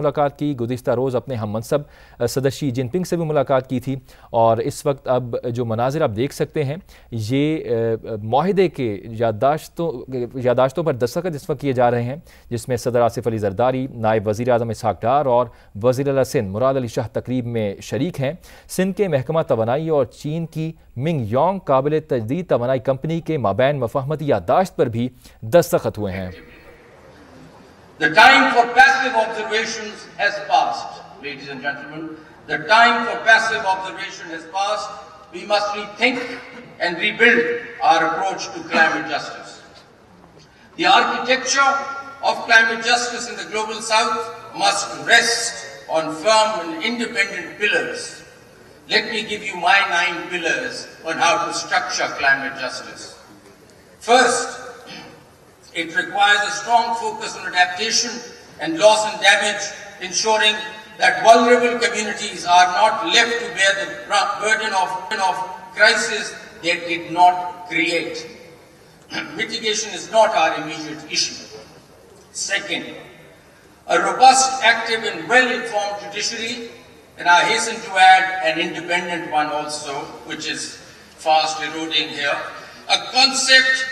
मुलाकात की। गुज़िश्ता रोज़ अपने हम मनसब सदर शी जिनपिंग से भी मुलाकात की थी और इस वक्त अब जो मनाजिर आप देख सकते हैं ये माहिदे के यादाश्तों पर दस्तखत इस वक्त किए जा रहे हैं, जिसमें सदर आसिफ अली जरदारी, नायब वज़ीर आज़म इसहाक डार और वज़ीर आला सिंध मुराद अली शाह तकरीब में शरीक हैं। सिंध के महकमा तवानाई और चीन की मिंग योंग काबिल तजदीद तवानाई कंपनी के माबैन मफाहमती यादाश्त पर भी दस्तखत हुए हैं। The time for passive observations has passed, ladies and gentlemen. The time for passive observation has passed. We must rethink and rebuild our approach to climate justice. The architecture of climate justice in the global south must rest on firm and independent pillars. Let me give you my 9 pillars on how to structure climate justice. First, it requires a strong focus on adaptation and loss and damage, ensuring that vulnerable communities are not left to bear the burden of crisis they did not create. Mitigation is not our immediate issue. Second, a robust, active and well-informed judiciary, and I hasten to add an independent one also, which is fast eroding here, a concept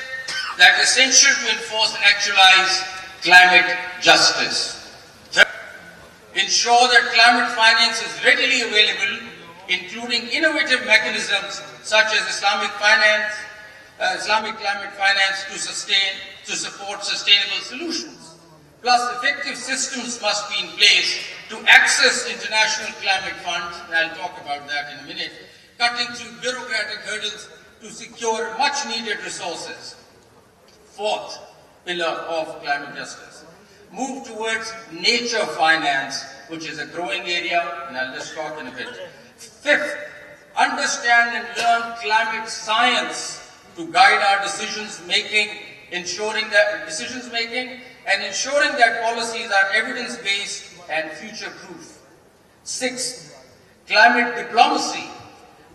that is essential to enforce and actualize climate justice. Third, ensure that climate finance is readily available, including innovative mechanisms such as Islamic climate finance to support sustainable solutions. Plus, effective systems must be in place to access international climate funds, and I'll talk about that in a minute, cutting through bureaucratic hurdles to secure much needed resources. Fourth pillar of climate justice, move towards nature finance, which is a growing area, and I'll just talk in a bit. Fifth, understand and learn climate science to guide our decisions making, ensuring that policies are evidence-based and future-proof. Sixth, climate diplomacy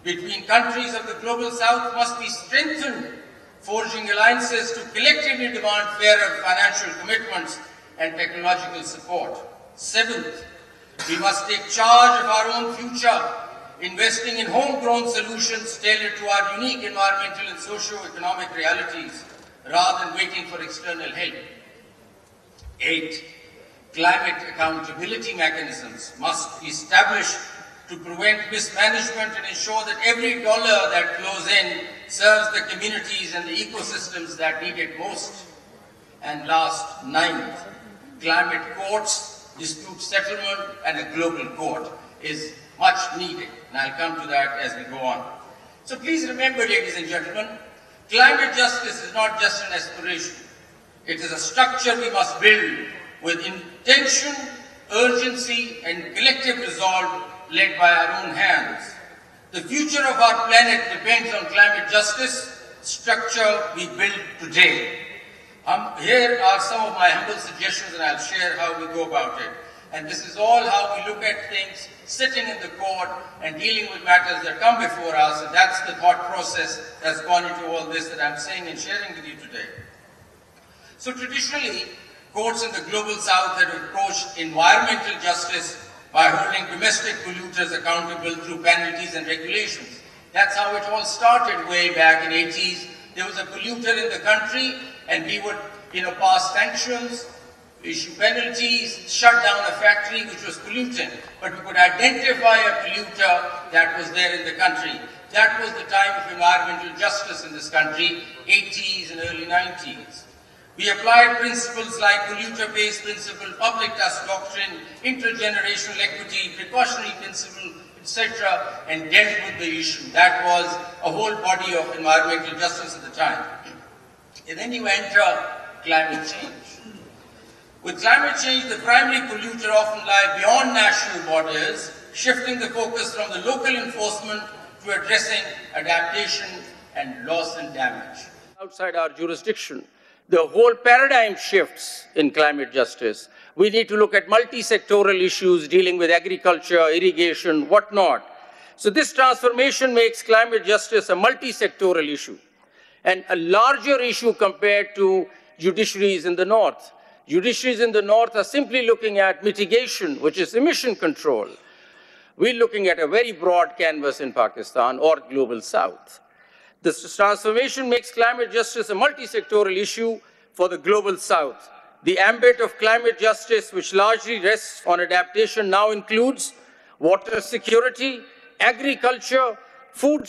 between countries of the global south must be strengthened, forging alliances to collectively demand fairer financial commitments and technological support. Seventh, we must take charge of our own future, investing in homegrown solutions tailored to our unique environmental and socio-economic realities, rather than waiting for external help. 8. Climate accountability mechanisms must be established to prevent mismanagement and ensure that every dollar that flows in serves the communities and the ecosystems that need it most. And last, 9th, climate courts, dispute settlement, and a global court is much needed. And I'll come to that as we go on. So please remember, ladies and gentlemen, climate justice is not just an aspiration. It is a structure we must build with intention, urgency, and collective resolve led by our own hands. The future of our planet depends on climate justice, structure we build today. Here are some of my humble suggestions, and I'll share how we go about it. And this is all how we look at things, sitting in the court and dealing with matters that come before us, and that's the thought process that's gone into all this that I'm saying and sharing with you today. So traditionally, courts in the global south have approached environmental justice by holding domestic polluters accountable through penalties and regulations. That's how it all started way back in the 80s. There was a polluter in the country and we would, pass sanctions, issue penalties, shut down a factory which was polluting. But we could identify a polluter that was there in the country. That was the time of environmental justice in this country, 80s and early 90s. We applied principles like polluter-based principle, public trust doctrine, intergenerational equity, precautionary principle, etc., and dealt with the issue. That was a whole body of environmental justice at the time. And then you enter climate change. With climate change, the primary polluter often lie beyond national borders, shifting the focus from the local enforcement to addressing adaptation and loss and damage. Outside our jurisdiction, the whole paradigm shifts in climate justice. We need to look at multi-sectoral issues dealing with agriculture, irrigation, whatnot. So this transformation makes climate justice a multi-sectoral issue and a larger issue compared to judiciaries in the north. Judiciaries in the north are simply looking at mitigation, which is emission control. We're looking at a very broad canvas in Pakistan or global south. This transformation makes climate justice a multi-sectoral issue for the global south. The ambit of climate justice, which largely rests on adaptation, now includes water security, agriculture, food